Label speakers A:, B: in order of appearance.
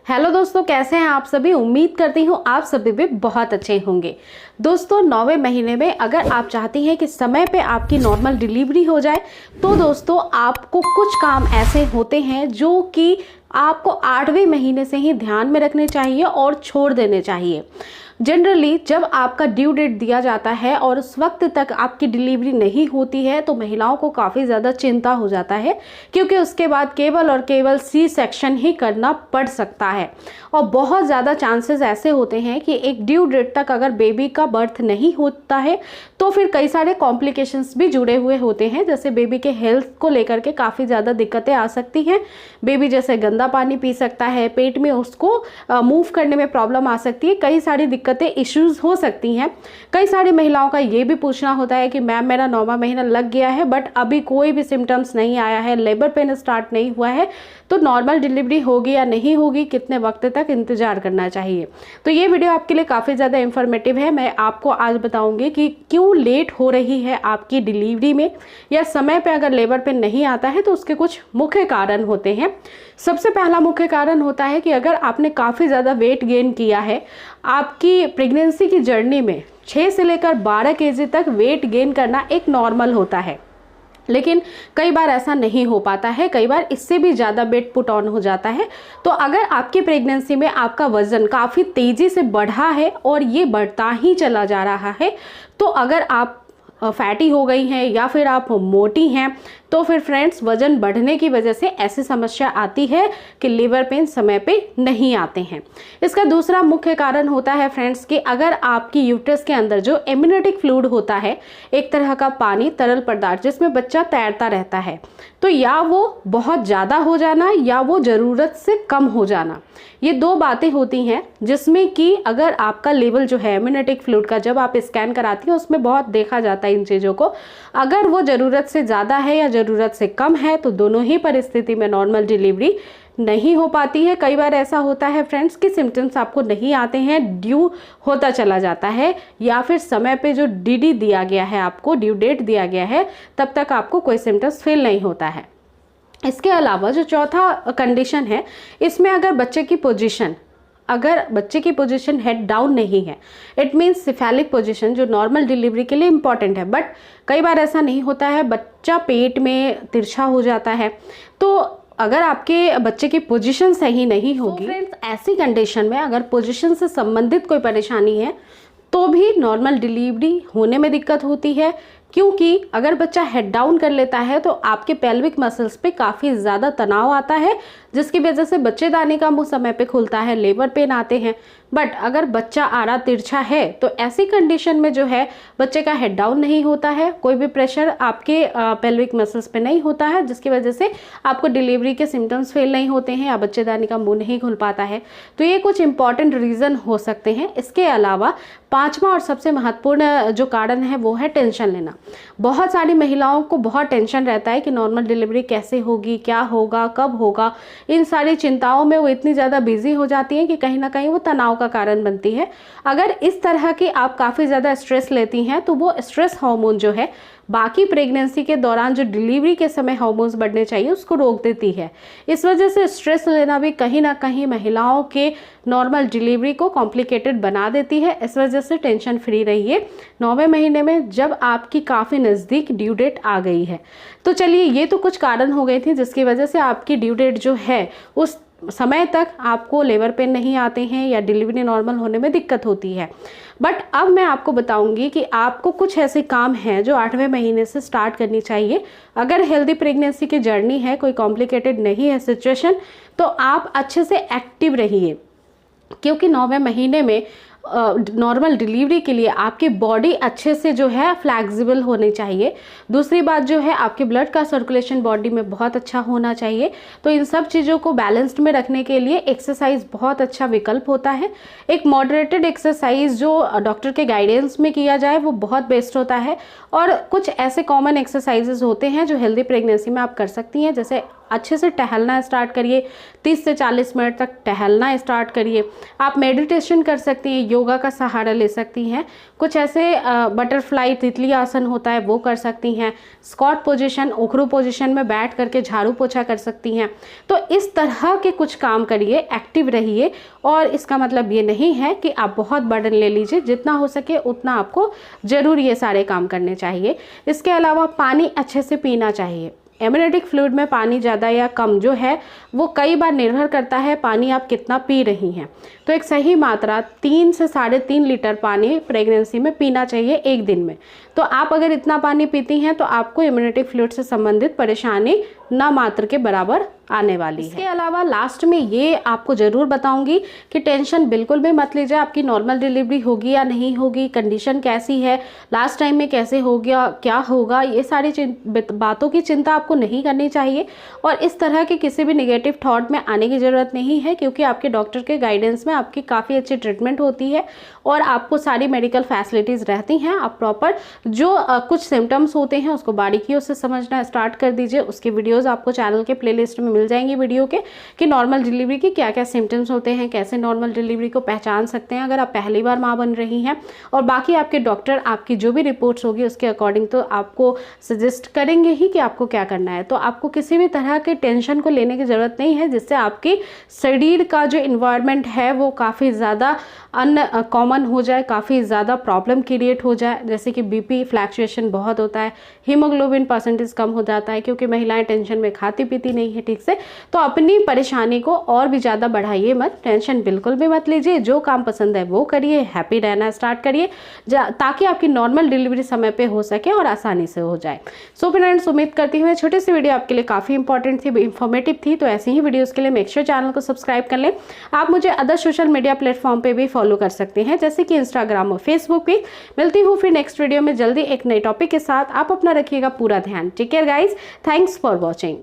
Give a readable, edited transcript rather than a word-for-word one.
A: Hello दोस्तों, कैसे हैं आप सभी। उम्मीद करती हूँ आप सभी भी बहुत अच्छे होंगे। दोस्तों 9वें महीने में अगर आप चाहती हैं कि समय पे आपकी नॉर्मल डिलीवरी हो जाए तो दोस्तों आपको कुछ काम ऐसे होते हैं जो कि आपको 8वें महीने से ही ध्यान में रखने चाहिए और छोड़ देने चाहिए। जनरली जब आपका ड्यू डेट दिया जाता है और उस वक्त तक आपकी डिलीवरी नहीं होती है तो महिलाओं को काफ़ी ज़्यादा चिंता हो जाता है, क्योंकि उसके बाद केवल और केवल सी सेक्शन ही करना पड़ सकता है। और बहुत ज़्यादा चांसेस ऐसे होते हैं कि एक ड्यू डेट तक अगर बेबी का बर्थ नहीं होता है तो फिर कई सारे कॉम्प्लिकेशंस भी जुड़े हुए होते हैं, जैसे बेबी के हेल्थ को लेकर के काफ़ी ज़्यादा दिक्कतें आ सकती हैं। बेबी जैसे गंदा पानी पी सकता है, पेट में उसको मूव करने में प्रॉब्लम आ सकती है, कई सारी दिक्कतें इश्यूज हो सकती हैं। कई सारी महिलाओं का ये भी पूछना होता है कि मैम मेरा 9वां महीना लग गया है बट अभी कोई भी सिम्टम्स नहीं आया है, लेबर पेन स्टार्ट नहीं हुआ है, तो नॉर्मल डिलीवरी होगी या नहीं होगी, कितने वक्त तक इंतजार करना चाहिए। तो ये वीडियो आपके लिए काफ़ी ज़्यादा इंफॉर्मेटिव है। मैं आपको आज बताऊंगी कि क्यों लेट हो रही है आपकी डिलीवरी में, या समय पे अगर लेबर पेन नहीं आता है तो उसके कुछ मुख्य कारण होते हैं। सबसे पहला मुख्य कारण होता है कि अगर आपने काफ़ी ज़्यादा वेट गेन किया है, आपकी प्रेगनेंसी की जर्नी में 6 से लेकर 12 केजी तक वेट गेन करना एक नॉर्मल होता है, लेकिन कई बार ऐसा नहीं हो पाता है, कई बार इससे भी ज़्यादा वेट पुट ऑन हो जाता है। तो अगर आपकी प्रेगनेंसी में आपका वज़न काफ़ी तेज़ी से बढ़ा है और ये बढ़ता ही चला जा रहा है, तो अगर आप फैटी हो गई हैं या फिर आप मोटी हैं तो फिर फ्रेंड्स वजन बढ़ने की वजह से ऐसी समस्या आती है कि लीवर पेन समय पे नहीं आते हैं। इसका दूसरा मुख्य कारण होता है फ्रेंड्स कि अगर आपकी यूट्रस के अंदर जो एम्नियोटिक फ्लूइड होता है, एक तरह का पानी तरल पदार्थ जिसमें बच्चा तैरता रहता है, तो या वो बहुत ज़्यादा हो जाना या वो ज़रूरत से कम हो जाना, ये दो बातें होती हैं जिसमें कि अगर आपका लेवल जो है एम्नियोटिक फ्लूइड का जब आप स्कैन कराती हैं उसमें बहुत देखा जाता है इन चीज़ों को, अगर वो ज़रूरत से ज़्यादा है या ज़रूरत से कम है तो दोनों ही परिस्थिति में नॉर्मल डिलीवरी नहीं हो पाती है। कई बार ऐसा होता है फ्रेंड्स कि सिम्टम्स आपको नहीं आते हैं, ड्यू होता चला जाता है, या फिर समय पे जो डीडी दिया गया है, आपको ड्यू डेट दिया गया है, तब तक आपको कोई सिम्टम्स फील नहीं होता है। इसके अलावा जो चौथा कंडीशन है, इसमें अगर बच्चे की पोजीशन हेड डाउन नहीं है, इट मीन्स सिफेलिक पोजीशन जो नॉर्मल डिलीवरी के लिए इंपॉर्टेंट है, बट कई बार ऐसा नहीं होता है, बच्चा पेट में तिरछा हो जाता है, तो अगर आपके बच्चे की पोजीशन सही नहीं होगी, फ्रेंड्स ऐसी कंडीशन में अगर पोजीशन से संबंधित कोई परेशानी है तो भी नॉर्मल डिलीवरी होने में दिक्कत होती है। क्योंकि अगर बच्चा हेड डाउन कर लेता है तो आपके पेल्विक मसल्स पे काफ़ी ज़्यादा तनाव आता है, जिसकी वजह से बच्चेदानी का मुंह समय पे खुलता है, लेबर पेन आते हैं। बट अगर बच्चा आरा तिरछा है तो ऐसी कंडीशन में जो है बच्चे का हेड डाउन नहीं होता है, कोई भी प्रेशर आपके पेल्विक मसल्स पे नहीं होता है, जिसकी वजह से आपको डिलीवरी के सिम्टम्स फील नहीं होते हैं या बच्चेदानी का मुंह नहीं खुल पाता है। तो ये कुछ इंपॉर्टेंट रीज़न हो सकते हैं। इसके अलावा पांचवा और सबसे महत्वपूर्ण जो कारण है वो है टेंशन लेना। बहुत सारी महिलाओं को बहुत टेंशन रहता है कि नॉर्मल डिलीवरी कैसे होगी, क्या होगा, कब होगा। इन सारी चिंताओं में वो इतनी ज़्यादा बिजी हो जाती हैं कि कहीं ना कहीं वो तनाव का कारण बनती है। अगर इस तरह की आप काफ़ी ज़्यादा स्ट्रेस लेती हैं तो वो स्ट्रेस हार्मोन जो है बाकी प्रेगनेंसी के दौरान जो डिलीवरी के समय हार्मोन्स बढ़ने चाहिए उसको रोक देती है। इस वजह से स्ट्रेस लेना भी कहीं ना कहीं महिलाओं के नॉर्मल डिलीवरी को कॉम्प्लिकेटेड बना देती है। इस वजह से टेंशन फ्री रहिए 9वें महीने में जब आपकी काफ़ी नज़दीक ड्यू डेट आ गई है। तो चलिए, ये तो कुछ कारण हो गए थे जिसकी वजह से आपकी ड्यू डेट जो है उस समय तक आपको लेबर पेन नहीं आते हैं या डिलीवरी नॉर्मल होने में दिक्कत होती है। बट अब मैं आपको बताऊंगी कि आपको कुछ ऐसे काम हैं जो 8वें महीने से स्टार्ट करनी चाहिए। अगर हेल्दी प्रेगनेंसी की जर्नी है, कोई कॉम्प्लिकेटेड नहीं है सिचुएशन, तो आप अच्छे से एक्टिव रहिए, क्योंकि 9वें महीने में नॉर्मल डिलीवरी के लिए आपकी बॉडी अच्छे से जो है फ्लैक्सिबल होनी चाहिए। दूसरी बात जो है आपके ब्लड का सर्कुलेशन बॉडी में बहुत अच्छा होना चाहिए। तो इन सब चीज़ों को बैलेंस्ड में रखने के लिए एक्सरसाइज बहुत अच्छा विकल्प होता है। एक मॉडरेटेड एक्सरसाइज जो डॉक्टर के गाइडेंस में किया जाए वो बहुत बेस्ट होता है। और कुछ ऐसे कॉमन एक्सरसाइजेज होते हैं जो हेल्दी प्रेगनेंसी में आप कर सकती हैं, जैसे अच्छे से टहलना स्टार्ट करिए, 30 से 40 मिनट तक टहलना स्टार्ट करिए। आप मेडिटेशन कर सकती हैं, योगा का सहारा ले सकती हैं, कुछ ऐसे बटरफ्लाई तितली आसन होता है वो कर सकती हैं, स्क्वाट पोजीशन उखरू पोजीशन में बैठ करके झाड़ू पोछा कर सकती हैं। तो इस तरह के कुछ काम करिए, एक्टिव रहिए। और इसका मतलब ये नहीं है कि आप बहुत बर्डन ले लीजिए, जितना हो सके उतना आपको ज़रूर ये सारे काम करने चाहिए। इसके अलावा पानी अच्छे से पीना चाहिए। एमनियोटिक फ्लूइड में पानी ज़्यादा या कम जो है वो कई बार निर्भर करता है पानी आप कितना पी रही हैं। तो एक सही मात्रा 3 से 3.5 लीटर पानी प्रेगनेंसी में पीना चाहिए एक दिन में। तो आप अगर इतना पानी पीती हैं तो आपको इम्यूनिटी फ्लूइड से संबंधित परेशानी ना मात्र के बराबर आने वाली है। इसके अलावा लास्ट में ये आपको ज़रूर बताऊंगी कि टेंशन बिल्कुल भी मत लीजिए, आपकी नॉर्मल डिलीवरी होगी या नहीं होगी, कंडीशन कैसी है, लास्ट टाइम में कैसे हो गया, क्या होगा, ये सारी बातों की चिंता आपको नहीं करनी चाहिए। और इस तरह के किसी भी नेगेटिव थॉट में आने की ज़रूरत नहीं है, क्योंकि आपके डॉक्टर के गाइडेंस में आपकी काफ़ी अच्छी ट्रीटमेंट होती है और आपको सारी मेडिकल फैसिलिटीज़ रहती हैं। आप प्रॉपर जो कुछ सिम्टम्स होते हैं उसको बारीकियों से समझना स्टार्ट कर दीजिए। उसके वीडियोज़ आपको चैनल के प्लेलिस्ट में मिल जाएंगी वीडियो के, कि नॉर्मल डिलीवरी के क्या क्या सिम्टम्स होते हैं, कैसे नॉर्मल डिलीवरी को पहचान सकते हैं अगर आप पहली बार माँ बन रही हैं। और बाकी आपके डॉक्टर आपकी जो भी रिपोर्ट्स होगी उसके अकॉर्डिंग तो आपको सजेस्ट करेंगे ही कि आपको क्या करना है। तो आपको किसी भी तरह के टेंशन को लेने की ज़रूरत नहीं है, जिससे आपकी शरीर का जो इन्वायरमेंट है वो काफ़ी ज़्यादा अनकॉमन हो जाए, काफ़ी ज़्यादा प्रॉब्लम क्रिएट हो जाए। जैसे कि बीपी फ्लैक्चुएशन बहुत होता है, हीमोग्लोबिन परसेंटेज कम हो जाता है, क्योंकि महिलाएं टेंशन में खाती पीती नहीं है ठीक से। तो अपनी परेशानी को और भी ज़्यादा बढ़ाइए मत, टेंशन बिल्कुल भी मत लीजिए। जो काम पसंद है वो करिए, हैप्पी रहना स्टार्ट करिए, ताकि आपकी नॉर्मल डिलीवरी समय पे हो सके और आसानी से हो जाए। सो फ्रेंड्स, उम्मीद करती हूँ छोटी सी वीडियो आपके लिए काफ़ी इंपॉर्टेंट थी, इन्फॉर्मेटिव थी। तो ऐसी ही वीडियोज़ के लिए मेक श्योर चैनल को सब्सक्राइब कर लें। आप मुझे अदर सोशल मीडिया प्लेटफॉर्म पे भी फॉलो कर सकते हैं, जैसे कि इंस्टाग्राम और फेसबुक पे। मिलती हूँ फिर नेक्स्ट वीडियो में जल्दी एक नए टॉपिक के साथ। आप अपना रखिएगा पूरा ध्यान। Take care guys, thanks for watching.